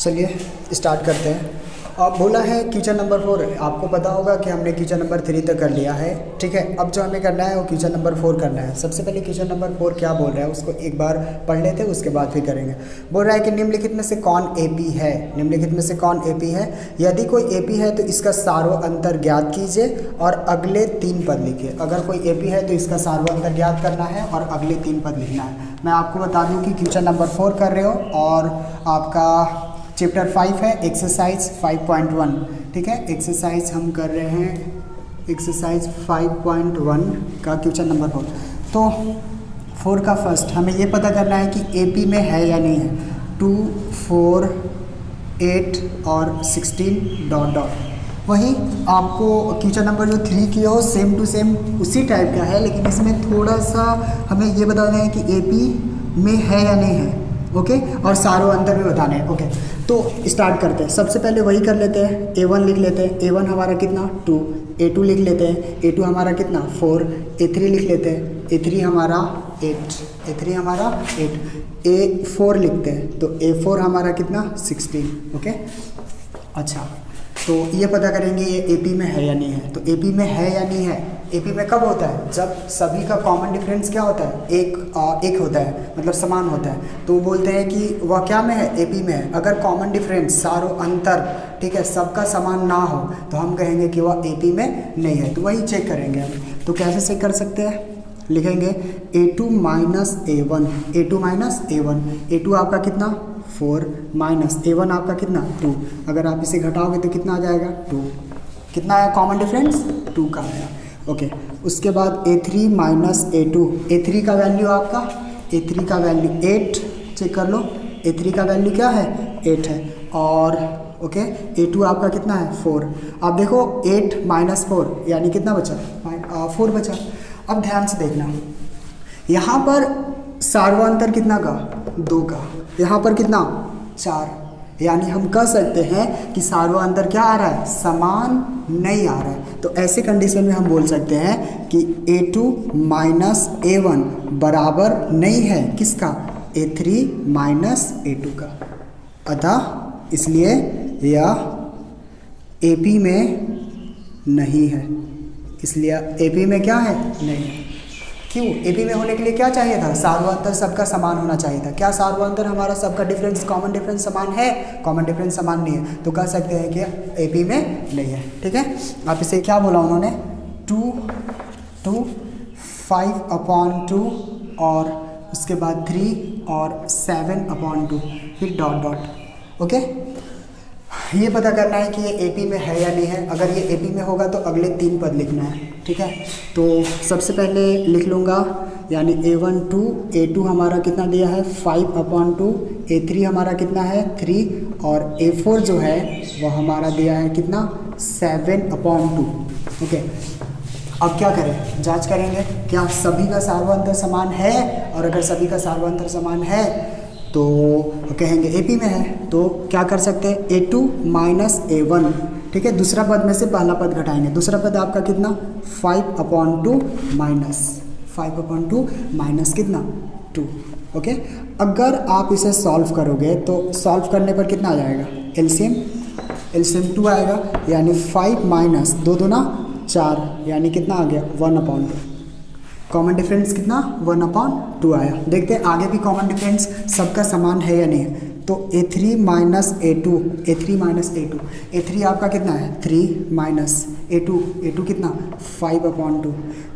चलिए स्टार्ट करते हैं। अब बोला है क्वेश्चन नंबर 4, आपको पता होगा कि हमने क्वेश्चन नंबर 3 तक कर लिया है, ठीक है। अब जो हमें करना है वो क्वेश्चन नंबर 4 करना है। सबसे पहले क्वेश्चन नंबर 4 क्या बोल रहा है उसको एक बार पढ़ लेते हैं, उसके बाद फिर करेंगे। बोल रहा है कि निम्नलिखित में से कौन एपी है। निम्नलिखित में से कौन एपी है। यदि कोई एपी है तो इसका सार्वअंतर ज्ञात कीजिए और अगले 3 पद लिखिए। अगर कोई एपी है तो इसका सार्वअंतर ज्ञात करना है और अगले 3 पद लिखना है। मैं आपको बता दूँ कि क्वेश्चन नंबर 4 कर रहे हो और आपका चैप्टर 5 है, एक्सरसाइज 5.1, ठीक है। एक्सरसाइज हम कर रहे हैं, एक्सरसाइज 5.1 का क्वेश्चन नंबर 4। तो 4 का फर्स्ट हमें ये पता करना है कि एपी में है या नहीं है। 2, 4, 8 और 16 डॉट डॉट। वही आपको क्वेश्चन नंबर जो 3 की हो सेम टू सेम उसी टाइप का है, लेकिन इसमें थोड़ा सा हमें ये बताना है कि एपी में है या नहीं है, ओके। और सार्वअंतर भी बताने हैं, ओके। तो स्टार्ट करते हैं। सबसे पहले वही कर लेते हैं, A1 लिख लेते हैं। A1 हमारा कितना 2, A2 लिख लेते हैं। A2 हमारा कितना 4, A3 लिख लेते हैं। A3 हमारा 8, A3 हमारा 8, A4 लिखते हैं तो A4 हमारा कितना 16, ओके। अच्छा, तो ये पता करेंगे ये एपी में है या नहीं है। तो एपी में है या नहीं है, एपी में कब होता है, जब सभी का कॉमन डिफरेंस क्या होता है, एक होता है, मतलब समान होता है। तो बोलते हैं कि वह क्या में है, एपी में है। अगर कॉमन डिफरेंस सार्वअंतर, ठीक है, सबका समान ना हो तो हम कहेंगे कि वह एपी में नहीं है। तो वही चेक करेंगे हम। तो कैसे चेक कर सकते हैं, लिखेंगे A2 minus A1, A2 minus A1। A2 आपका कितना 4 माइनस A1 आपका कितना 2। अगर आप इसे घटाओगे तो कितना आ जाएगा 2। कितना आया कॉमन डिफरेंस 2 का आया, ओके। उसके बाद A3 माइनस A2, A3 का वैल्यू आपका, A3 का वैल्यू 8, चेक कर लो। A3 का वैल्यू क्या है 8 है। और ओके, A2 आपका कितना है 4। अब देखो 8 माइनस 4 यानी कितना बचा 4 बचा। अब ध्यान से देखना, यहाँ पर सार्वअंतर कितना का 2 का, यहाँ पर कितना 4, यानी हम कह सकते हैं कि सार्वअंतर क्या आ रहा है, समान नहीं आ रहा है। तो ऐसे कंडीशन में हम बोल सकते हैं कि A2 माइनस A1 बराबर नहीं है किसका, A3 माइनस A2 का। अतः इसलिए यह AP में नहीं है, इसलिए AP में क्या है, नहीं है। क्यों, AP में होने के लिए क्या चाहिए था, सार्वअंतर सबका समान होना चाहिए था। क्या सार्वअंतर हमारा सबका डिफरेंस, कॉमन डिफरेंस समान है, कॉमन डिफरेंस समान नहीं है, तो कह सकते हैं कि AP में नहीं है, ठीक है। आप इसे क्या बोला उन्होंने 2 5/2 और उसके बाद 3 और 7/2 फिर डॉट डॉट, ओके। ये पता करना है कि ये AP में है या नहीं है। अगर ये AP में होगा तो अगले 3 पद लिखना है, ठीक है। तो सबसे पहले लिख लूँगा, यानी A1 2, A2 हमारा कितना दिया है 5/2, A3 हमारा कितना है 3 और A4 जो है वह हमारा दिया है कितना 7/2, ओके। अब क्या करें, जांच करेंगे क्या सभी का सार्वअंतर समान है, और अगर सभी का सार्वअंतर समान है तो कहेंगे AP में है। तो क्या कर सकते हैं A2 माइनस A1, ठीक है। दूसरा पद में से पहला पद घटाएंगे। दूसरा पद आपका कितना 5/2 माइनस कितना 2, ओके। अगर आप इसे सॉल्व करोगे तो सॉल्व करने पर कितना आ जाएगा, एलसीएम 2 आएगा, यानी 5 माइनस 2 दूना 4, यानी कितना आ गया 1/2। कॉमन डिफरेंस कितना 1/2 आया। देखते हैं आगे भी कॉमन डिफरेंस सबका समान है या नहीं। तो A3 minus A2, A3 minus A2, A3 आपका कितना है 3 माइनस A2 कितना 5/2।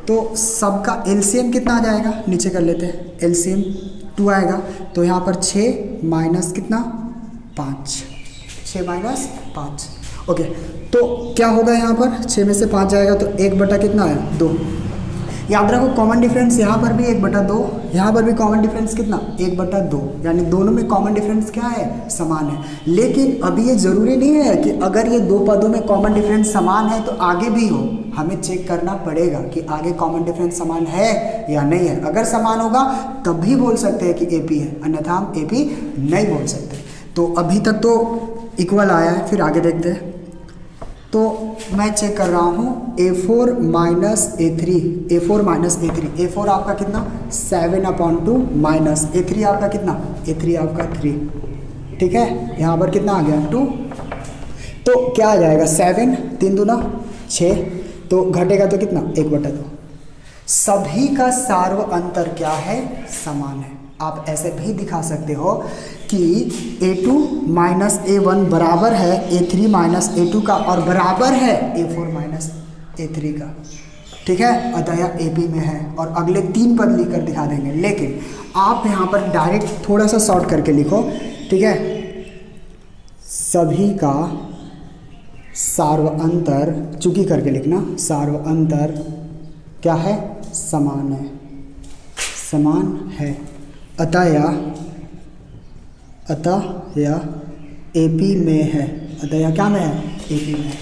तो सबका एलसीएम कितना आ जाएगा, नीचे कर लेते हैं, एलसीएम 2 आएगा। तो यहाँ पर 6 माइनस कितना 5, 6 माइनस 5, ओके। तो क्या होगा यहाँ पर 6 में से 5 जाएगा तो 1 कितना आया 2। याद रखो कॉमन डिफरेंस यहाँ पर भी 1/2, यहाँ पर भी कॉमन डिफरेंस कितना 1/2, यानी दोनों में कॉमन डिफरेंस क्या है, समान है। लेकिन अभी ये ज़रूरी नहीं है कि अगर ये 2 पदों में कॉमन डिफरेंस समान है तो आगे भी हो। हमें चेक करना पड़ेगा कि आगे कॉमन डिफरेंस समान है या नहीं है। अगर समान होगा तभी बोल सकते हैं कि AP है, अन्यथा हम AP नहीं बोल सकते। तो अभी तक तो इक्वल आया है, फिर आगे देखते हैं। तो मैं चेक कर रहा हूँ A4 minus A3, A4 minus A3, A4 आपका कितना 7/2 माइनस A3 आपका कितना, A3 आपका 3, ठीक है, यहाँ पर कितना आ गया 2, तो क्या आ जाएगा 7, 3 दूना 6, तो घटेगा तो कितना 1/2। सभी का सार्व अंतर क्या है, समान है। आप ऐसे भी दिखा सकते हो कि a2 माइनस a1 बराबर है a3 माइनस a2 का और बराबर है a4 माइनस a3 का, ठीक है। अतः यह AP में है और अगले 3 पद लिखकर दिखा देंगे, लेकिन आप यहाँ पर डायरेक्ट थोड़ा सा शॉर्ट करके लिखो, ठीक है। सभी का सार्व अंतर, चूंकि करके लिखना, सार्व अंतर क्या है, समान है, समान है। अतः यह AP में है, अतः यह क्या में है, AP में है।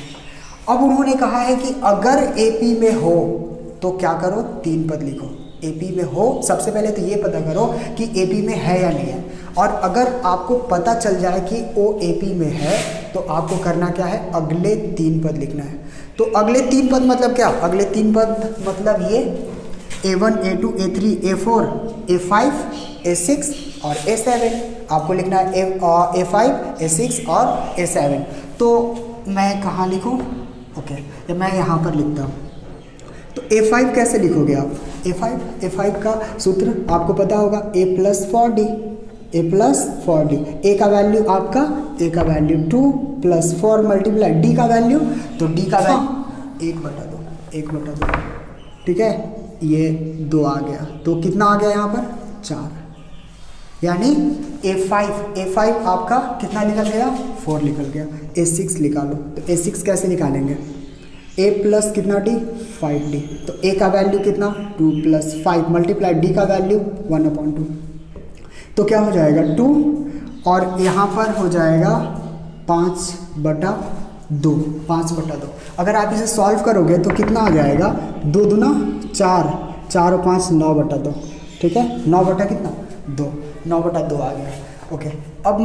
अब उन्होंने कहा है कि अगर AP में हो तो क्या करो, 3 पद लिखो। AP में हो, सबसे पहले तो ये पता करो कि AP में है या नहीं है, और अगर आपको पता चल जाए कि वो AP में है तो आपको करना क्या है, अगले 3 पद लिखना है। तो अगले 3 पद मतलब क्या, अगले 3 पद मतलब ये A1 A2 A3 A4 A5 A6 और A7, आपको लिखना है A5 A6 और A7। तो मैं कहाँ लिखूँ, ओके, तो मैं यहाँ पर लिखता हूँ। तो A5 कैसे लिखोगे आप, A5 का सूत्र आपको पता होगा, A + 4D, A + 4D। A का वैल्यू आपका, A का वैल्यू 2 + 4 मल्टीप्लाई D का वैल्यू, तो D का वैल्यू 1/2, ठीक है। ये 2 आ गया, तो कितना आ गया यहाँ पर 4, यानी A5 आपका कितना निकल गया, 4 निकल गया। A6 निकालो, तो A6 कैसे निकालेंगे, A + कितना D 5D, तो A का वैल्यू कितना 2 + 5 मल्टीप्लाई D का वैल्यू 1/2, तो क्या हो जाएगा 2, और यहाँ पर हो जाएगा 5/2। अगर आप इसे सॉल्व करोगे तो कितना आ जाएगा, 2 दूना 4, 4 और 5 9/2, ठीक है। 9/2 आ गया, ओके। अब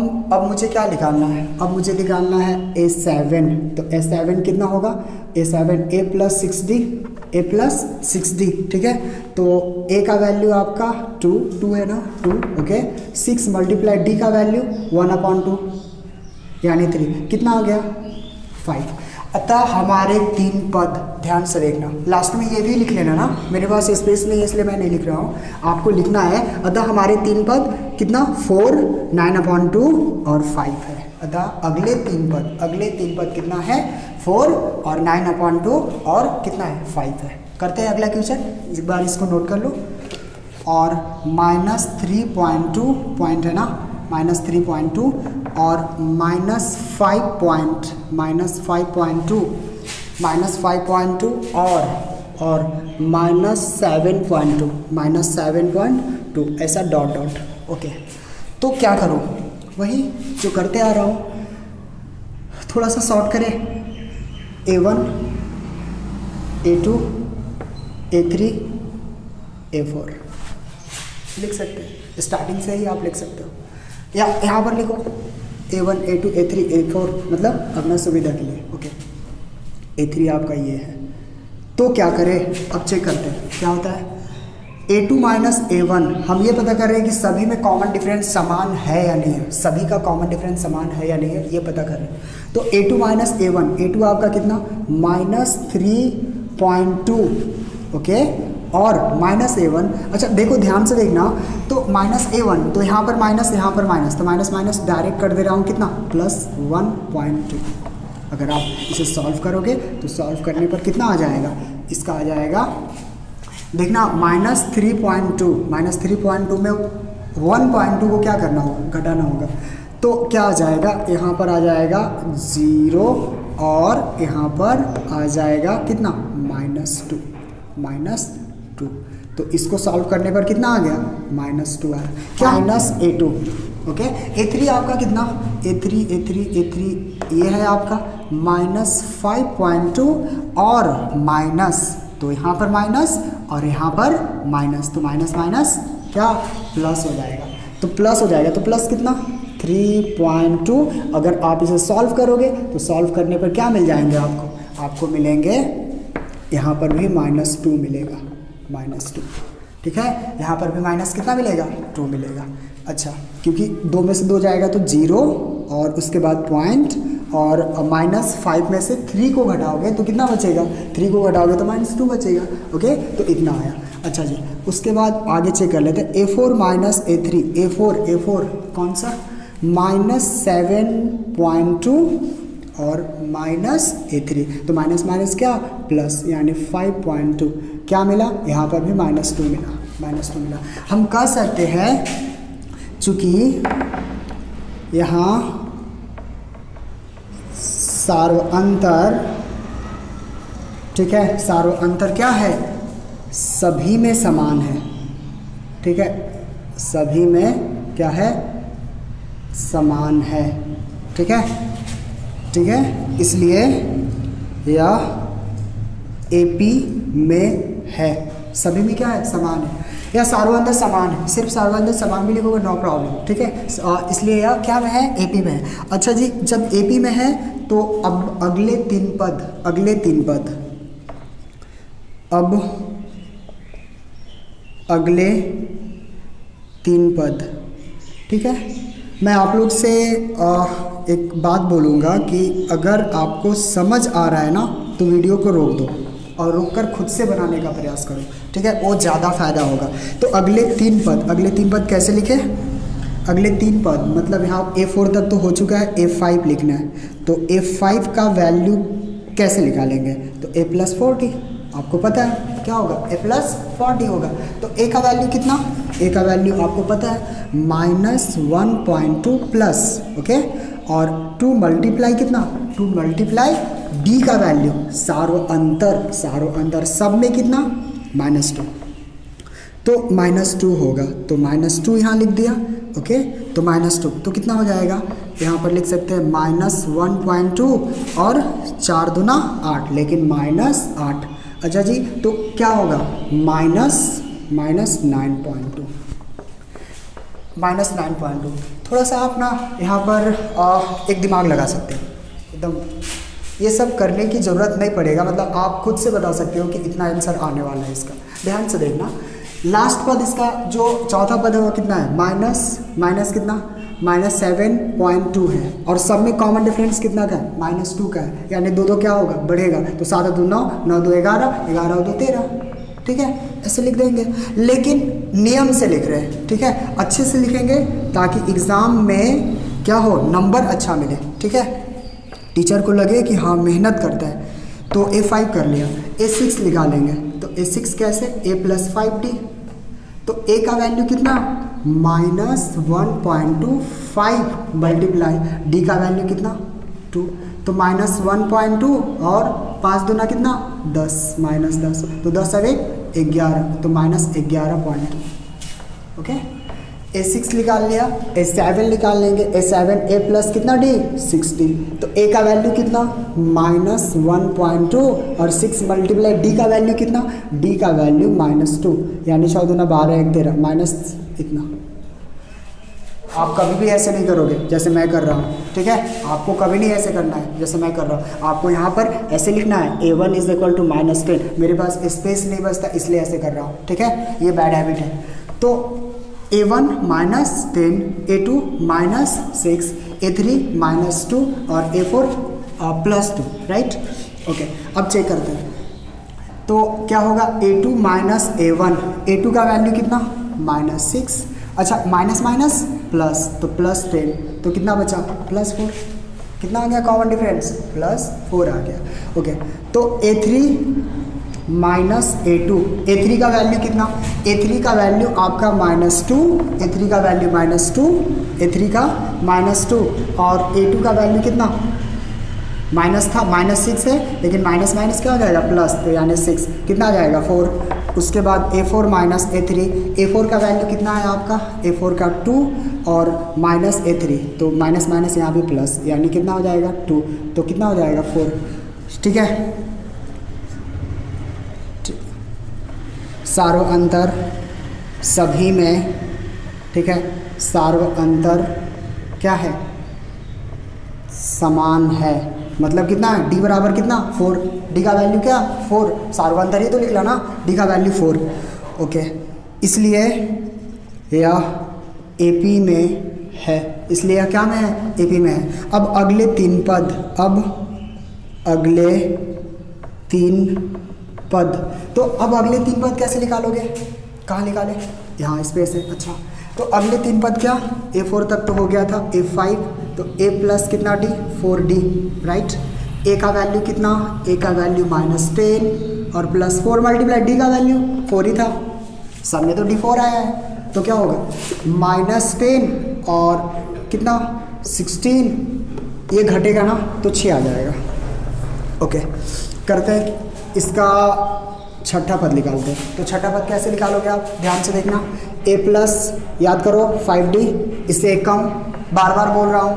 मुझे क्या निकालना है, अब मुझे निकालना है A7, तो A7 कितना होगा, A7 A + 6D, ठीक है। तो A का वैल्यू आपका 2 है ना, 2, ओके। 6 मल्टीप्लाई D का वैल्यू 1/2, यानी 3, कितना आ गया 5। अतः हमारे 3 पद, ध्यान से देखना, लास्ट में ये भी लिख लेना ना, मेरे पास स्पेस नहीं है इसलिए मैं नहीं लिख रहा हूँ, आपको लिखना है। अतः हमारे 3 पद कितना, 4, 9/2 और 5 है। अतः अगले 3 पद कितना है, 4 और 9/2 और कितना है 5 है। करते हैं अगला क्वेश्चन, एक बार इसको नोट कर लो। और -3.2 पॉइंट है ना, -3.2 और -5.2 और -7.2 ऐसा डॉट, ओके। तो क्या करो, वही जो करते आ रहा हूँ, थोड़ा सा शॉर्ट करें, A1 A2 A3 A4 लिख सकते हैं, स्टार्टिंग से ही आप लिख सकते हो, या यहाँ पर लिखो A1 A2 A3 A4, मतलब अपना सुविधा के लिए, ओके। A3 आपका ये है, तो क्या करें, अब चेक करते हैं क्या होता है। A2 माइनस A1, हम ये पता कर रहे हैं कि सभी में कॉमन डिफरेंस समान है या नहीं है, सभी का कॉमन डिफरेंस समान है या नहीं है, ये पता कर रहे हैं। तो A2 माइनस A1, A2 आपका कितना -3.2, ओके, और -A1, अच्छा देखो ध्यान से देखना, तो -A1, तो यहाँ पर माइनस, यहाँ पर माइनस, तो माइनस माइनस डायरेक्ट कर दे रहा हूँ, कितना +1.2। अगर आप इसे सॉल्व करोगे तो सॉल्व करने पर कितना आ जाएगा, इसका आ जाएगा, देखना -3.2 में 1.2 को क्या करना होगा, घटाना होगा, तो क्या आ जाएगा, यहाँ पर आ जाएगा 0 और यहाँ पर आ जाएगा कितना -2, तो इसको सॉल्व करने पर कितना आ गया, -2 आया, क्या -A2, ओके। A3 आपका कितना, A3 ये है आपका -5.2 और माइनस, तो यहाँ पर माइनस और यहाँ पर माइनस, तो माइनस माइनस क्या प्लस हो जाएगा, तो प्लस हो जाएगा, तो प्लस कितना 3.2। अगर आप इसे सॉल्व करोगे तो सॉल्व करने पर क्या मिल जाएंगे आपको मिलेंगे, यहाँ पर भी -2 मिलेगा, -2, ठीक है। यहाँ पर भी माइनस कितना मिलेगा, 2 मिलेगा। अच्छा क्योंकि 2 में से 2 जाएगा तो 0 और उसके बाद पॉइंट और -5 में से 3 को घटाओगे तो कितना बचेगा, 3 को घटाओगे तो -2 बचेगा। ओके, तो इतना आया। अच्छा जी, उसके बाद आगे चेक कर लेते हैं A4 माइनस A3, A4 कौन सा, -7.2 और -A3, तो माइनस माइनस क्या प्लस, यानी 5.2 क्या मिला, यहाँ पर भी -2 मिला। हम कह सकते हैं चूँकि यहाँ सार्वअंतर, ठीक है, सार्वअंतर क्या है, सभी में समान है। ठीक है, सभी में क्या है, समान है। ठीक है, इसलिए यह AP में है, सभी में क्या है, समान है। या सार्वअंतर समान है, सिर्फ सार्वअंतर समान भी लिखोगे नो प्रॉब्लम। ठीक है, इसलिए यह क्या में है, AP में है। अच्छा जी, जब AP में है तो अब अगले तीन पद, ठीक है। मैं आप लोग से एक बात बोलूँगा कि अगर आपको समझ आ रहा है ना तो वीडियो को रोक दो और रोककर खुद से बनाने का प्रयास करो। ठीक है, वो ज़्यादा फायदा होगा। तो अगले तीन पद कैसे लिखे, अगले 3 पद मतलब यहाँ A4 तक तो हो चुका है, A5 लिखना है। तो A5 का वैल्यू कैसे निकालेंगे, तो A+40, आपको पता है क्या होगा, A+40 होगा। तो A का वैल्यू कितना, A का वैल्यू आपको पता है -1.2 प्लस, ओके, और 2 मल्टीप्लाई कितना, 2 मल्टीप्लाई D का वैल्यू, सार्वअंतर सब में कितना, -2, तो -2 होगा। तो -2 यहाँ लिख दिया, ओके। तो -2 तो कितना हो जाएगा, यहाँ पर लिख सकते हैं -1.2 और 4 दूना 8, लेकिन -8। अच्छा जी, तो क्या होगा, -9.2। थोड़ा सा आप ना यहाँ पर एक दिमाग लगा सकते हैं, एकदम ये सब करने की ज़रूरत नहीं पड़ेगा, मतलब आप खुद से बता सकते हो कि इतना आंसर आने वाला है इसका। ध्यान से देखना, लास्ट पद इसका जो चौथा पद है वो कितना है, माइनस कितना, -7.2 है, और सब में कॉमन डिफरेंस कितना का है, -2 का है, यानी 2 क्या होगा, बढ़ेगा। तो 7 2 9, 9 2 11, 11 2 13। ठीक है, ऐसे लिख देंगे, लेकिन नियम से लिख रहे हैं। ठीक है, अच्छे से लिखेंगे ताकि एग्ज़ाम में क्या हो, नंबर अच्छा मिले। ठीक है, टीचर को लगे कि हाँ मेहनत करता है। तो A5 कर लिया, A6 निकालेंगे। तो A6 कैसे, A+5D। तो A का वैल्यू कितना, -1.25 मल्टीप्लाई D का वैल्यू कितना, 2। तो -1.2 और 5 दूना कितना, 10, -10, तो 10 और 1 11, तो -11.2। ओके, A6 निकाल लिया, A7 निकाल लेंगे। A7 A+ कितना D, 6D। तो A का वैल्यू कितना, -1.2 और 6 मल्टीप्लाई D का वैल्यू कितना, D का वैल्यू -2, यानी 14 दूना 12 1 13 माइनस इतना। आप कभी भी ऐसे नहीं करोगे जैसे मैं कर रहा हूँ। ठीक है, आपको कभी नहीं ऐसे करना है जैसे मैं कर रहा हूँ। आपको यहाँ पर ऐसे लिखना है, A1 = -10। मेरे पास स्पेस नहीं बचता इसलिए ऐसे कर रहा हूँ। ठीक है, ये बैड हैबिट है। तो A1 -10, A2 -6, A3 -2 और A4 +2, राइट। ओके, अब चेक करते हैं। तो क्या होगा, A2 -A1, A2 का वैल्यू कितना, -6। अच्छा, माइनस प्लस, तो +10, तो कितना बचा, +4। कितना आ गया कॉमन डिफरेंस, +4 आ गया। ओके, तो A3 -A2, A3 का वैल्यू कितना, A3 का वैल्यू आपका -2, A3 का वैल्यू -2, A3 का -2 और A2 का वैल्यू कितना, माइनस था, -6 है, लेकिन माइनस क्या हो जाएगा, प्लस, तो यानी 6, कितना आ जाएगा, 4। उसके बाद A4 -A3, A4 का वैल्यू कितना है आपका, A4 का 2 और -A3, तो माइनस यहाँ भी प्लस, यानी कितना हो जाएगा, 2, तो कितना हो जाएगा, 4। ठीक है, सार्वअंतर सभी में, ठीक है, सार्वअंतर क्या है, समान है। मतलब कितना है, D बराबर कितना, 4, D का वैल्यू क्या, 4, सार्वअंतर ही तो निकला ना, D का वैल्यू 4। ओके, इसलिए यह AP में है, इसलिए क्या में है, एपी में है। अब अगले तीन पद, तो अब अगले तीन पद कैसे निकालोगे, कहाँ निकाले, यहाँ स्पेस है। अच्छा, तो अगले तीन पद क्या, A4 तक तो हो गया था, A5 तो A प्लस कितना D 4D, राइट। A का वैल्यू कितना, A का वैल्यू -10 और +4 × D का वैल्यू 4 ही था, सब में तो D4 आया है, तो क्या होगा -10 और कितना 16, ये घटेगा ना तो 6 आ जाएगा। ओके, करते हैं इसका छठा पद निकालते हैं। तो छठा पद कैसे निकालोगे आप, ध्यान से देखना। A प्लस याद करो 5D, इससे एक कम, बार बार बोल रहा हूँ।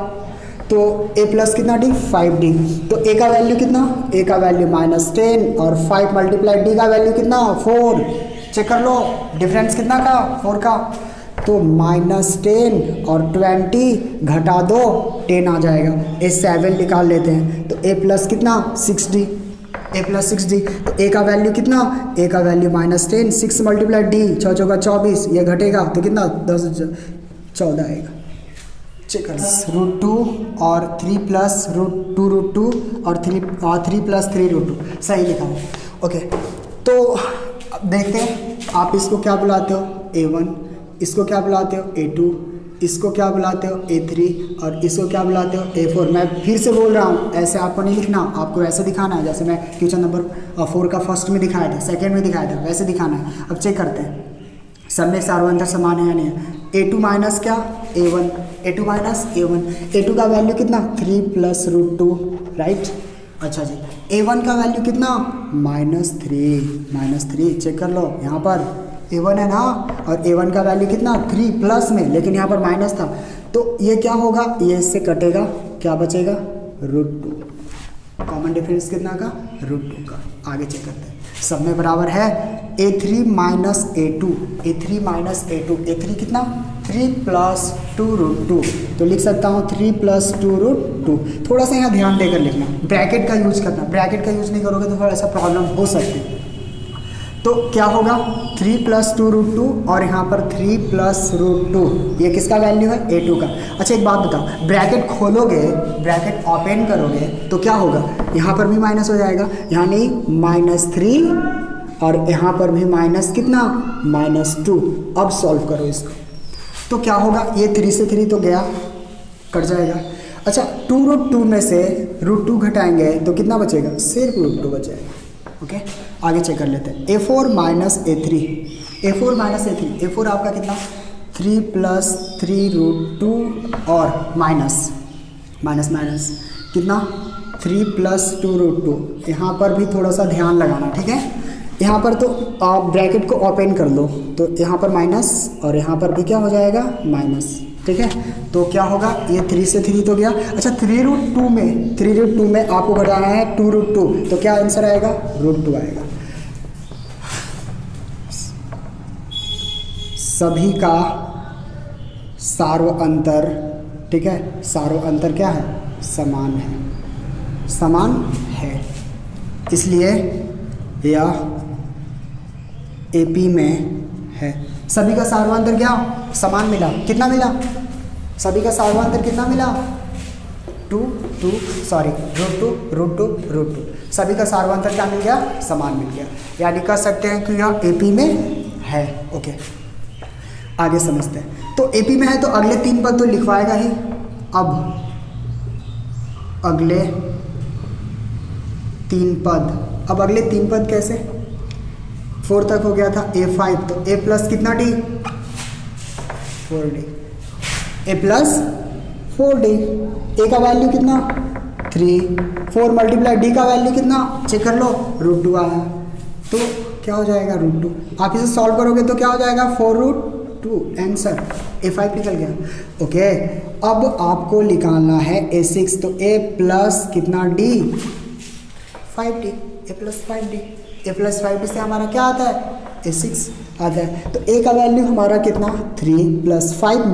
तो A प्लस कितना D 5D, तो A का वैल्यू कितना, A का वैल्यू -10 और 5 × D का वैल्यू कितना 4, चेक कर लो डिफरेंस कितना का 4 का, तो -10 और 20 घटा दो 10 आ जाएगा। A7 निकाल लेते हैं, तो A प्लस कितना 6D, A प्लस 6D, तो A का वैल्यू कितना, A का वैल्यू -10, 6 × D 6 चौका 24, ये घटेगा तो कितना 10 14 आएगा। चेक कर, √2 और 3 + √2 और 3 + 3 √2 सही लिखा है। ओके, तो अब देखते हैं आप इसको क्या बुलाते हो A1, इसको क्या बुलाते हो A2, इसको क्या बुलाते हो A3 और इसको क्या बुलाते हो A4। मैं फिर से बोल रहा हूँ, ऐसे आपको नहीं लिखना, आपको ऐसे दिखाना है जैसे मैं क्वेश्चन नंबर 4 का फर्स्ट में दिखाया था, सेकंड में दिखाया था, वैसे दिखाना है। अब चेक करते हैं सब में सार्वंतर समान है या नहीं है। A2 माइनस क्या A1, A2 minus A1, A2 का वैल्यू कितना 3 + √2, राइट। अच्छा जी, A1 का वैल्यू कितना -3, चेक कर लो यहाँ पर A1 है ना, और A1 का वैल्यू कितना 3 प्लस में, लेकिन यहाँ पर माइनस था, तो ये क्या होगा, ये इससे कटेगा, क्या बचेगा √2, कॉमन डिफरेंस कितना का √2 का। आगे चेक करते हैं, सब में बराबर है A3 - A2, A3 कितना 3 + 2 √2, तो लिख सकता हूँ 3 + 2 √2। थोड़ा सा यहाँ ध्यान देकर लिखना, ब्रैकेट का यूज करना, ब्रैकेट का यूज नहीं करोगे तो थोड़ा सा प्रॉब्लम हो सकती है। तो क्या होगा 3 + 2 √2 और यहाँ पर 3 + √2, ये किसका वैल्यू है A2 का। अच्छा एक बात बताओ, ब्रैकेट खोलोगे, ब्रैकेट ओपन करोगे तो क्या होगा, यहाँ पर भी माइनस हो जाएगा, यानी -3 और यहाँ पर भी माइनस कितना -2। अब सॉल्व करो इसको, तो क्या होगा, ये 3 से 3 तो गया, कट जाएगा। अच्छा 2 √2 में से √2 घटाएंगे तो कितना बचेगा, सिर्फ √2 बचेगा। ओके, आगे चेक कर लेते हैं। A4 - A3, A4 आपका कितना 3 + 3 √2 और माइनस कितना 3 + 2 √2। यहाँ पर भी थोड़ा सा ध्यान लगाना, ठीक है। यहाँ पर तो आप ब्रैकेट को ओपन कर लो, तो यहाँ पर माइनस और यहाँ पर भी क्या हो जाएगा माइनस, ठीक है। तो क्या होगा, ये 3 से 3 तो गया। अच्छा 3 √2 में आपको घटाना है 2 √2, तो क्या आंसर आएगा √2 आएगा। सभी का सार्व अंतर, ठीक है, सार्व अंतर क्या है, समान है, इसलिए यह AP में है। सभी का सार्वांतर क्या समान मिला, कितना मिला, सभी का सार्वांतर कितना मिला √2, सभी का सार्वांतर क्या मिल गया, समान मिल गया, यानी कह सकते हैं कि यह AP में है। ओके, आगे समझते हैं। तो AP में है तो अगले 3 पद तो लिखवाएगा ही। अब अगले 3 पद कैसे, 4 तक हो गया था A5, तो A प्लस कितना D 4D, A plus 4D, A का वैल्यू कितना 3, 4 × D का वैल्यू कितना चेक कर लो √2 आया, तो क्या हो जाएगा √2। आप इसे सॉल्व करोगे तो क्या हो जाएगा 4 √2, आंसर A5 निकल गया। ओके, अब आपको निकालना है A6, तो A प्लस कितना D 5D, A plus 5D, A plus 5D से हमारा क्या आता है A6 आता है। तो A का वैल्यू हमारा कितना 3 + 5 ×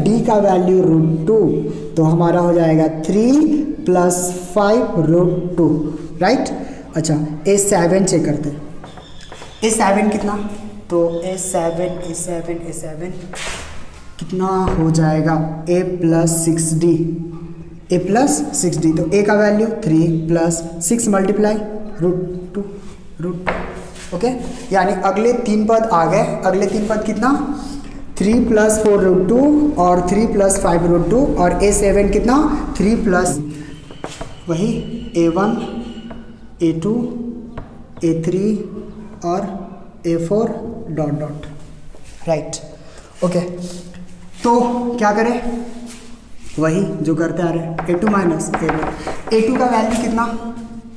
D का वैल्यू √2, तो हमारा हो जाएगा 3 + 5 √2, राइट। अच्छा A7 चेक करते हैं, A7 कितना, तो A7 कितना हो जाएगा a plus 6d, a plus 6d, तो a का वैल्यू 3 प्लस 6 मल्टीप्लाई √2 ओके, यानी अगले 3 पद आ गए। अगले 3 पद कितना 3 प्लस 4 √2 और 3 प्लस 5 √2 और a7 कितना 3 प्लस वही a1 a2 a3 और a4 dot dot, right okay. तो क्या करें, वही जो करते आ रहे हैं, a2 माइनस a1। a2 का वैल्यू कितना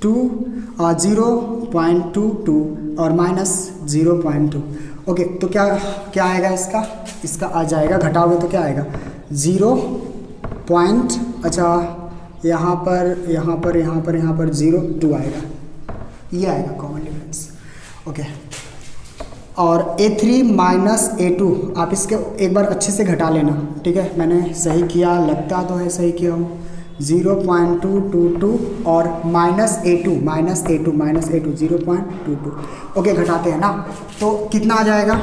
2 और 0.22 और माइनस 0.2 ओके। तो क्या क्या आएगा इसका आ जाएगा, घटाओगे तो क्या आएगा 0 पॉइंट, अच्छा यहाँ पर 0.2 आएगा, ये आएगा कॉमन डिफरेंस ओके। और a3 माइनस a2 आप इसके एक बार अच्छे से घटा लेना, ठीक है। मैंने सही किया, लगता तो है सही किया हूँ। 0.222 और माइनस a2 0.22 ओके, घटाते हैं ना तो कितना आ जाएगा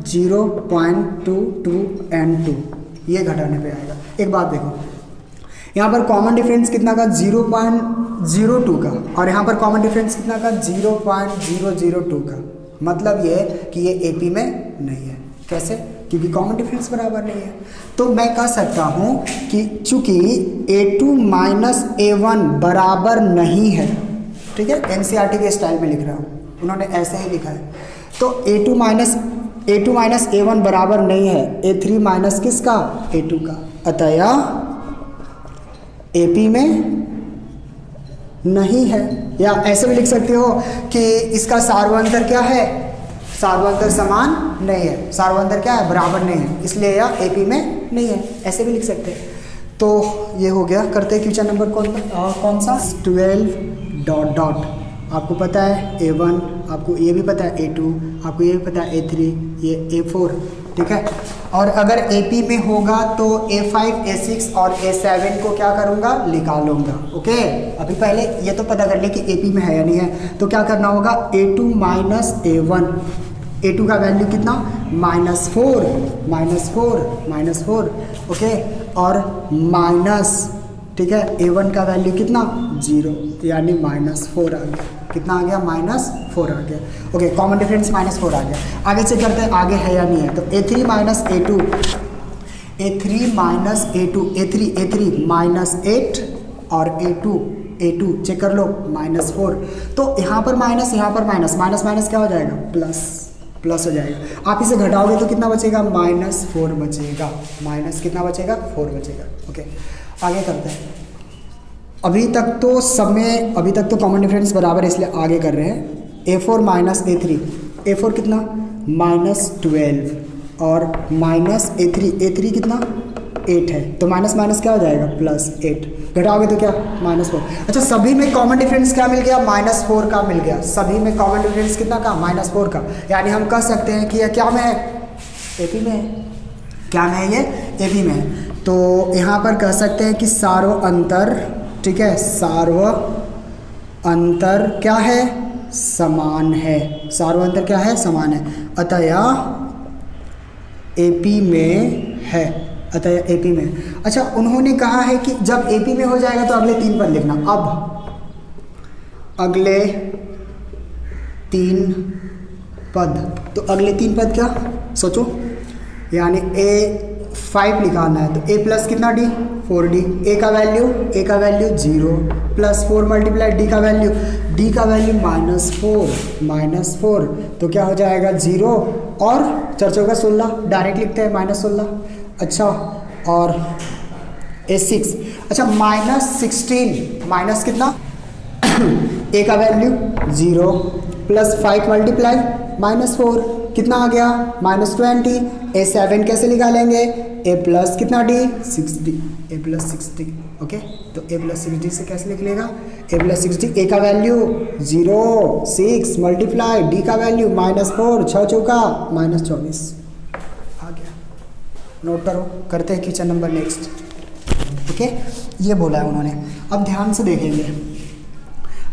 0.22 and 2, ये घटाने पे आएगा। एक बात देखो, यहाँ पर कॉमन डिफरेंस कितना का 0.02 का, और यहाँ पर कॉमन डिफरेंस कितना का 0.002 का, मतलब ये कि ये AP में नहीं है। कैसे? क्योंकि कॉमन डिफरेंस बराबर नहीं है। तो मैं कह सकता हूँ कि चूंकि A2 माइनस A1 बराबर नहीं है, ठीक है, NCERT के स्टाइल में लिख रहा हूँ, उन्होंने ऐसे ही लिखा है। तो A2 माइनस A1 बराबर नहीं है A3 माइनस किसका A2 का, अतः AP में नहीं है। या ऐसे भी लिख सकते हो कि इसका सार्वंतर क्या है, सार्वंतर समान नहीं है, सार्वंतर क्या है बराबर नहीं है, इसलिए यह AP में नहीं है, ऐसे भी लिख सकते हैं। तो ये हो गया। करते हैं क्वेश्चन नंबर कौन सा 12 डॉट डॉट। आपको पता है A1, आपको ये भी पता है A2, आपको ये भी पता है A3, ये A4, ठीक है। और अगर AP में होगा तो A5 A6 और A7 को क्या करूँगा, निकालूंगा ओके। अभी पहले ये तो पता कर ले कि AP में है या नहीं है। तो क्या करना होगा A2 माइनस A1, A2 का वैल्यू कितना -4 ओके, और माइनस, ठीक है, A1 का वैल्यू कितना 0, यानी -4 आ गया। कितना आ गया -4 आ गया ओके। कॉमन डिफरेंस -4 आ गया। आगे चेक करते हैं आगे है या नहीं है। तो A3 माइनस A2 -8 और A2 चेक कर लो -4। तो यहाँ पर माइनस, यहाँ पर माइनस क्या हो जाएगा प्लस हो जाएगा। आप इसे घटाओगे तो कितना बचेगा -4 बचेगा, माइनस कितना बचेगा 4 बचेगा ओके। आगे करते हैं। अभी तक तो कॉमन डिफरेंस बराबर है, इसलिए आगे कर रहे हैं। A4 माइनस A3, A4 कितना -12 और माइनस A3 कितना 8 है, तो माइनस क्या हो जाएगा +8, घटाओगे तो क्या -4। अच्छा, सभी में कॉमन डिफरेंस क्या मिल गया -4 का मिल गया। सभी में कॉमन डिफरेंस कितना का -4 का, यानी हम कह सकते हैं कि यह क्या में है AP में है। क्या में है ये AP में है। तो यहाँ पर कह सकते हैं कि सार्व अंतर, ठीक है, सार्व अंतर क्या है समान है, सार्व अंतर क्या है समान है, अतः AP में है, अतः AP में। अच्छा, उन्होंने कहा है कि जब AP में हो जाएगा तो अगले 3 पद लिखना। अब अगले 3 पद, तो अगले 3 पद क्या सोचो, यानी A5 निकालना है। तो A प्लस कितना D 4D, A का वैल्यू 0 प्लस 4 मल्टीप्लाई D का वैल्यू -4, तो क्या हो जाएगा 0 और 4 का 16, डायरेक्ट लिखते हैं -16। अच्छा, और A6, अच्छा -16 माइनस कितना A का वैल्यू 0 प्लस 5 मल्टीप्लाई -4, कितना आ गया -20। A7 कैसे निकालेंगे, A प्लस कितना D 6D, A plus 6D okay. तो A प्लस 6D से कैसे लिख लेगा, A प्लस 6D, A का वैल्यू 0 6 मल्टीप्लाई D का वैल्यू -4 6 चौका -24 आ गया। नोट करो, करते हैं क्वेश्चन नंबर नेक्स्ट ओके। ये बोला है उन्होंने। अब ध्यान से देखेंगे,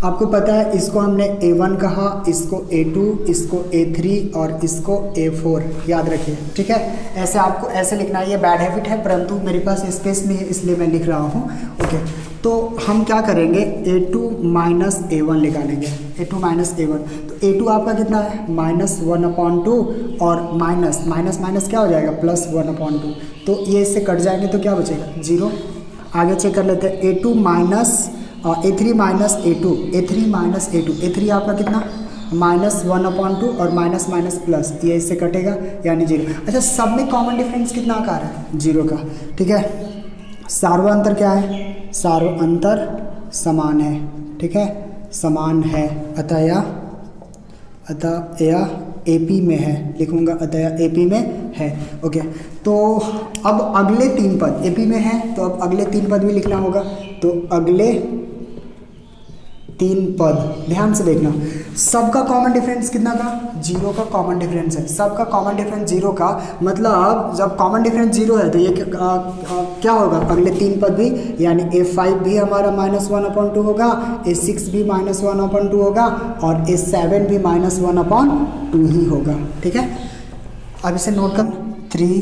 आपको पता है इसको हमने A1 कहा, इसको A2, इसको A3 और इसको A4 याद रखिए, ठीक है। ऐसे आपको ऐसे लिखना है, ये बैड हैबिट है परंतु मेरे पास स्पेस नहीं है इसलिए मैं लिख रहा हूँ। ओके, तो हम क्या करेंगे, A2 माइनस A1 निकालेंगे, A2 माइनस A1। तो A2 आपका कितना है -1/2 और माइनस माइनस माइनस क्या हो जाएगा +1/2, तो ये इससे कट जाएंगे तो क्या बचेगा 0। आगे चेक कर लेते हैं, A2 minus A3 minus A2, A3 minus A2, A3 आपका कितना -1/2 और माइनस माइनस प्लस, ये इससे कटेगा यानी 0। अच्छा, सब में कॉमन डिफरेंस कितना का आ रहा है 0 का, ठीक है। सार्वत्रिक अंतर क्या है, सार्वत्रिक अंतर समान है, ठीक है, समान है, अतः यह AP में है, लिखूंगा अतः AP में है। ओके, तो अब अगले 3 पद AP में है तो अब अगले 3 पद भी लिखना होगा। तो अगले 3 पद ध्यान से देखना, सबका कॉमन डिफरेंस कितना का 0 का कॉमन डिफरेंस है, सबका कॉमन डिफरेंस 0 का, मतलब जब कॉमन डिफरेंस 0 है तो ये क्या होगा, अगले 3 पद भी यानी A5 भी हमारा -1/2 होगा, A6 भी -1/2 होगा और A7 भी -1/2 ही होगा, ठीक है। अब इसे नोट कर 3,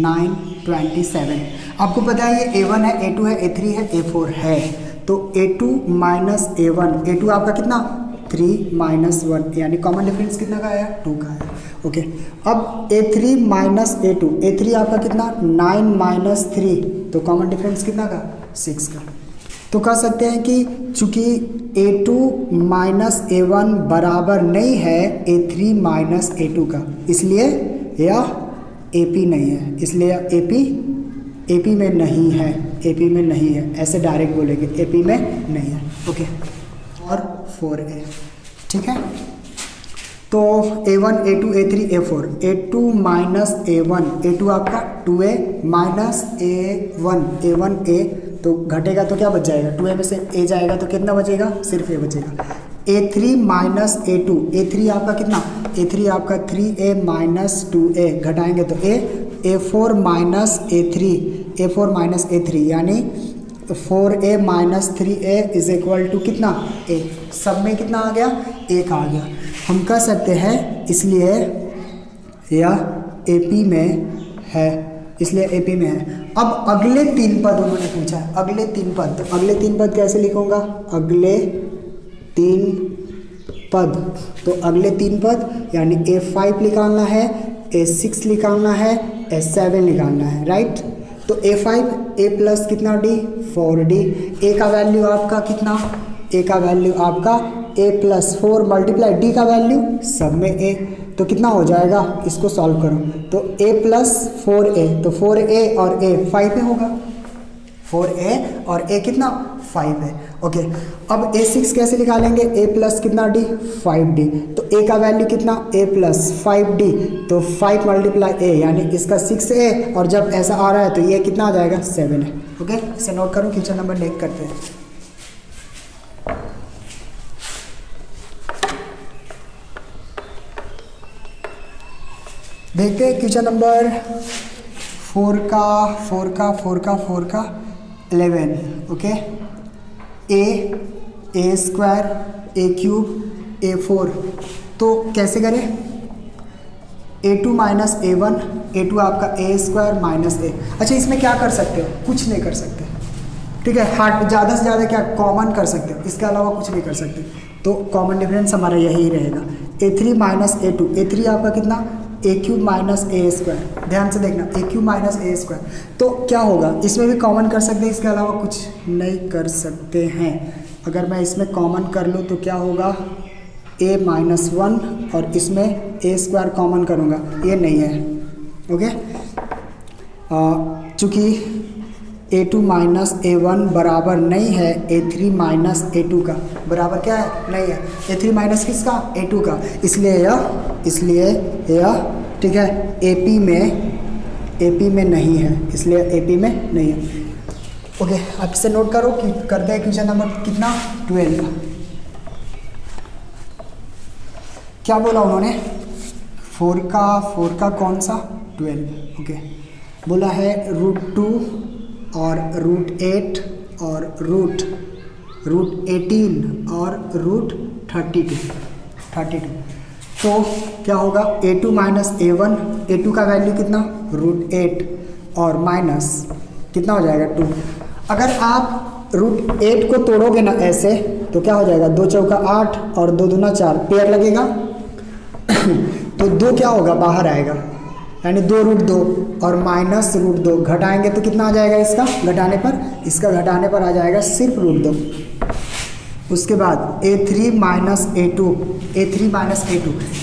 9, 27। आपको पता है ये A1 है, A2 है, A3 है, A4 है, तो A2 माइनस A1, A2 आपका कितना 3 माइनस 1 यानी कॉमन डिफरेंस कितना का आया 2 का आया। ओके, अब A3 माइनस A2, A3 आपका कितना 9 माइनस 3, तो कॉमन डिफरेंस कितना का 6 का। तो कह सकते हैं कि चूंकि A2 माइनस A1 बराबर नहीं है A3 माइनस A2 का, इसलिए यह AP नहीं है, इसलिए AP में नहीं है, AP में नहीं है, ऐसे डायरेक्ट बोलेंगे AP में नहीं है। ओके, और 4A, ठीक है। तो A1, A2, A3, A4, A2 minus A1, A2 आपका 2A माइनस A1A, तो घटेगा तो क्या बच जाएगा, 2A में से A जाएगा तो कितना बचेगा, सिर्फ A बचेगा। A3 माइनस A2, A3 आपका कितना, A3 आपका 3A माइनस 2A, घटाएंगे तो A4 minus A4 minus A3 यानी 4A minus 3A is equal to कितना A, सब में कितना आ गया 1 आ गया। हम कह सकते हैं इसलिए यह AP में है, इसलिए AP में है। अब अगले 3 पद उन्होंने पूछा है, अगले 3 पद, तो अगले 3 पद कैसे लिखूंगा, अगले 3 पद, तो अगले 3 पद यानी A5 निकालना है, A6 निकालना है, A7 निकालना है, राइट। तो A5 A प्लस कितना D 4D, A का वैल्यू आपका कितना, A का वैल्यू आपका A प्लस 4 मल्टीप्लाई D का वैल्यू सब में A, तो कितना हो जाएगा, इसको सॉल्व करो तो A प्लस 4A, तो 4A और A 5 होगा, 4A और A कितना 5 है। ओके, अब A6 कैसे निकालेंगे, A प्लस कितना D 5D, तो A का वैल्यू कितना A प्लस 5D, तो 5 मल्टीप्लाई A यानी इसका 6A, और जब ऐसा आ रहा है तो ये कितना आ जाएगा 7 है। ओके, इसे नोट करो, क्वेश्चन नंबर नेक्स्ट करते हैं। देखते हैं क्वेश्चन नंबर 4 का 11। Okay, A square A cube A4, तो कैसे करें, A2 माइनस A1, A2 आपका A स्क्वायर माइनस A। अच्छा, इसमें क्या कर सकते हो, कुछ नहीं कर सकते, ठीक है, हार्ड ज़्यादा से ज़्यादा क्या कॉमन कर सकते हो, इसके अलावा कुछ नहीं कर सकते, तो कॉमन डिफरेंस हमारा यही रहेगा। A3 माइनस A2, A3 आपका कितना A cube minus A square, ध्यान से देखना A cube minus A square, तो क्या होगा, इसमें भी कॉमन कर सकते हैं, इसके अलावा कुछ नहीं कर सकते हैं। अगर मैं इसमें कॉमन कर लूँ तो क्या होगा A माइनस 1, और इसमें A स्क्वायर कॉमन करूँगा, ये नहीं है। ओके, चूँकि A2 माइनस A1 बराबर नहीं है A3 माइनस A2 का, बराबर क्या है नहीं है, A3 माइनस किसका A2 का, इसलिए यह ठीक है AP में नहीं है, इसलिए AP में नहीं है। ओके, अब से नोट करो कि करते हैं क्वेश्चन नंबर कितना 12 का। क्या बोला उन्होंने, 4 का कौन सा 12। ओके, बोला है √2 और √8 और √18 और √32। तो क्या होगा a2 माइनस a1, a2 का वैल्यू कितना √8 और माइनस कितना हो जाएगा 2। अगर आप √8 को तोड़ोगे ना ऐसे तो क्या हो जाएगा 2 चौका 8 और 2 दूना 4 पेयर लगेगा तो 2 क्या होगा बाहर आएगा, यानी 2√2 और माइनस √2 घटाएंगे तो कितना आ जाएगा इसका घटाने पर आ जाएगा सिर्फ √2। उसके बाद a3 माइनस a2,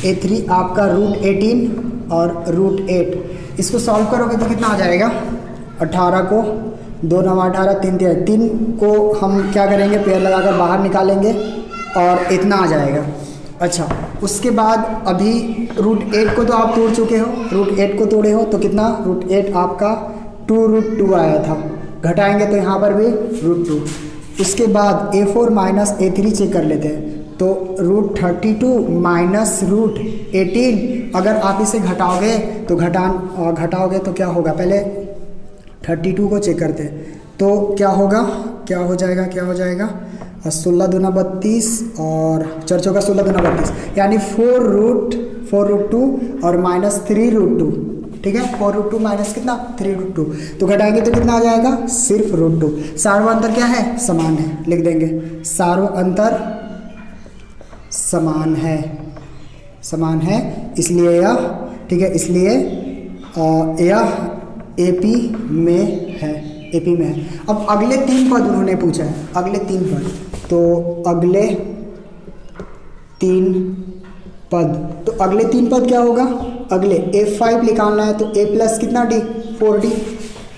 a3 आपका √18 और √8, इसको सॉल्व करोगे तो कितना आ जाएगा 18 को 2 9 18 3 को हम क्या करेंगे पेयर लगाकर बाहर निकालेंगे और इतना आ जाएगा। अच्छा उसके बाद अभी √8 को तो आप तोड़ चुके हो, √8 को तोड़े हो तो कितना √8 आपका 2√2 आया था, घटाएंगे तो यहाँ पर भी √2। उसके बाद a4 माइनस a3 चेक कर लेते हैं तो √32 माइनस √18, अगर आप इसे घटाओगे तो क्या होगा, पहले 32 को चेक करते हैं तो क्या हो जाएगा 16 दूना 32 और 4 चौका 16 दूना 32, यानी 4√2 और माइनस 3√2, ठीक है 4√2 माइनस कितना 3√2, तो घटाएंगे तो कितना आ जाएगा सिर्फ √2। सार्व अंतर क्या है समान है, लिख देंगे सार्व अंतर समान है इसलिए यह ठीक है, इसलिए यह एपी में है। अब अगले 3 पद उन्होंने पूछा है, अगले 3 पद तो अगले 3 पद क्या होगा, अगले a5 निकालना है तो a प्लस कितना d 4d,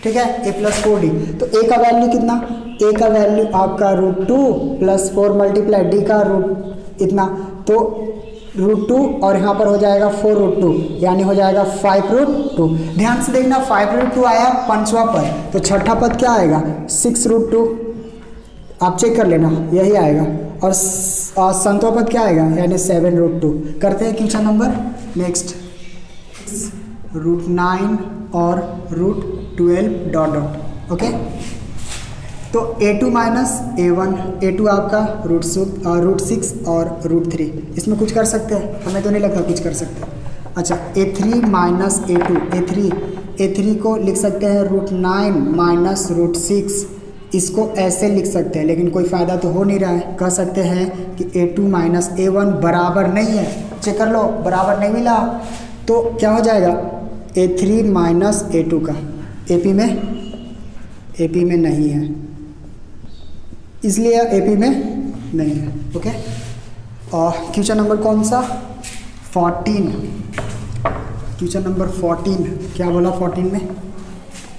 ठीक है a प्लस 4d, तो a का वैल्यू कितना, a का वैल्यू आपका √2 प्लस 4 मल्टीप्लाई d का रूट इतना, तो √2 और यहाँ पर हो जाएगा 4√2 यानी हो जाएगा 5√2। ध्यान से देखना 5√2 आया 5वां पद, तो छठा पद क्या आएगा 6√2, आप चेक कर लेना यही आएगा, और 7वां पद क्या आएगा यानी 7√2। करते हैं क्वेश्चन नंबर नेक्स्ट, √9 और √12 डॉट डॉट। ओके तो a2 माइनस a1, a2 आपका √6 और √3, इसमें कुछ कर सकते हैं, हमें तो नहीं लगता कुछ कर सकते। अच्छा a3 माइनस a2, a3 को लिख सकते हैं √9 माइनस √6, इसको ऐसे लिख सकते हैं लेकिन कोई फ़ायदा तो हो नहीं रहा है, कह सकते हैं कि a2 माइनस a1 बराबर नहीं है, चेक कर लो बराबर नहीं मिला तो क्या हो जाएगा a3 माइनस a2 का AP में नहीं है, इसलिए AP में नहीं है। ओके और क्वेश्चन नंबर कौन सा 14, क्वेश्चन नंबर 14 क्या बोला 14 में,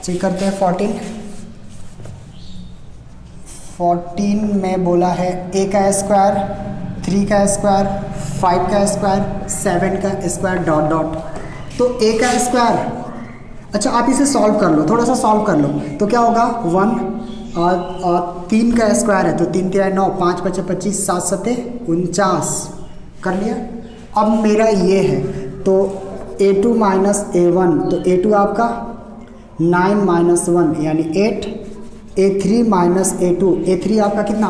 चेक करते हैं 14 में बोला है a का स्क्वायर 3 का स्क्वायर 5 का स्क्वायर 7 का स्क्वायर डॉट डॉट। तो a का स्क्वायर, अच्छा आप इसे सॉल्व कर लो, थोड़ा सा सॉल्व कर लो तो क्या होगा 1 और 3 का स्क्वायर है तो 3 3 9 5 5 25 7 7 49 कर लिया। अब मेरा ये है तो a2 माइनस a1, तो a2 आपका 9 माइनस 1 यानी 8, a3 माइनस a3 आपका कितना,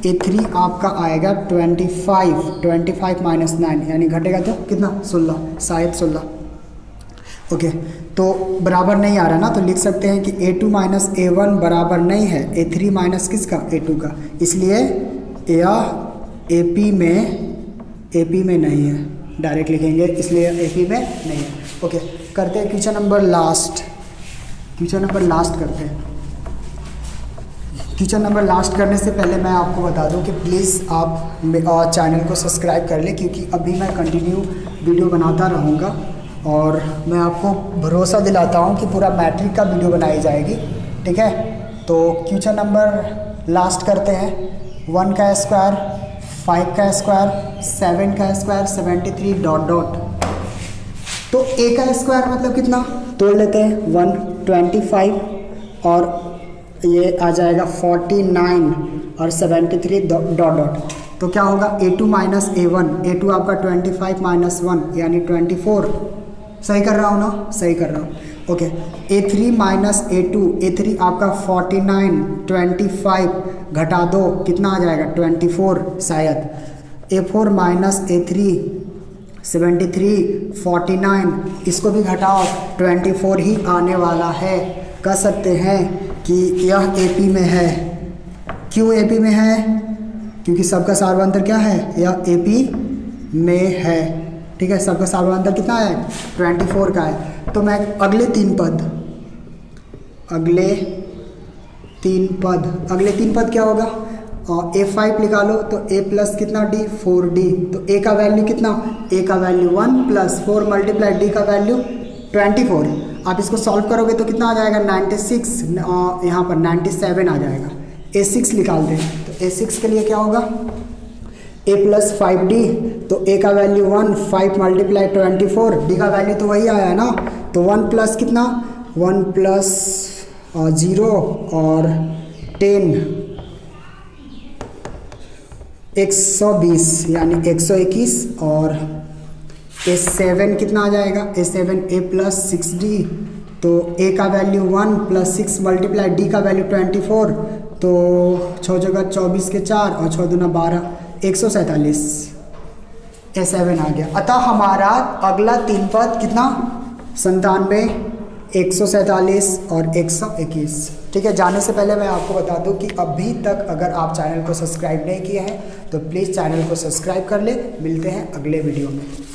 a3 आपका आएगा 25 माइनस 9 यानी घटेगा तो कितना 16, शायद 16। ओके तो बराबर नहीं आ रहा ना, तो लिख सकते हैं कि a2 माइनस a1 बराबर नहीं है a3 माइनस किसका a2 का, इसलिए यह AP में नहीं है, डायरेक्ट लिखेंगे इसलिए AP में नहीं है। ओके करते हैं क्वेश्चन नंबर लास्ट करते हैं। क्वेश्चन नंबर लास्ट करने से पहले मैं आपको बता दूं कि प्लीज़ आप चैनल को सब्सक्राइब कर लें, क्योंकि अभी मैं कंटिन्यू वीडियो बनाता रहूँगा और मैं आपको भरोसा दिलाता हूँ कि पूरा मैट्रिक का वीडियो बनाई जाएगी, ठीक है। तो क्वेश्चन नंबर लास्ट करते हैं, 1 का स्क्वायर 5 का स्क्वायर 7 का स्क्वायर 73 डॉट डॉट। तो a का स्क्वायर मतलब कितना, तोड़ लेते हैं 125 और ये आ जाएगा 49 और 73 डॉट डॉट। तो क्या होगा a2 माइनस a1, a2 आपका 25 माइनस 1 यानी 24, सही कर रहा हूँ ना, सही कर रहा हूँ। Okay, A3 minus A2, A3 आपका 49, 25 घटा दो कितना आ जाएगा 24 शायद। A4 माइनस A3 73, 49 इसको भी घटाओ 24 ही आने वाला है। कह सकते हैं कि यह AP में है। क्यों AP में है? क्योंकि सबका सार्वधातुक क्या है, यह AP में है। ठीक है, सबका सार्वधातुक कितना है 24 का है। तो मैं अगले तीन पद क्या होगा, A5 निकालो तो A प्लस कितना D 4D, तो A का वैल्यू कितना, A का वैल्यू 1 प्लस 4 मल्टीप्लाई D का वैल्यू 24। आप इसको सॉल्व करोगे तो कितना आ जाएगा 96, यहाँ पर 97 आ जाएगा। A6 निकाल दें तो A6 के लिए क्या होगा A प्लस 5D, तो A का वैल्यू 1, 5 मल्टीप्लाई 24, D का वैल्यू तो वही आया है ना, तो 1 प्लस कितना 1 प्लस 0 और 10 120 यानी 121। और A7 कितना आ जाएगा, A7 A प्लस 6D, तो A का वैल्यू 1 प्लस 6 मल्टीप्लाई D का वैल्यू 24, तो 6 जगह 24 के 4 और 6 दूना 12, 147 A7 आ गया। अतः हमारा अगला तीन पद कितना 97, 147 और 121। ठीक है, जाने से पहले मैं आपको बता दूं कि अभी तक अगर आप चैनल को सब्सक्राइब नहीं किए हैं तो प्लीज़ चैनल को सब्सक्राइब कर ले। मिलते हैं अगले वीडियो में।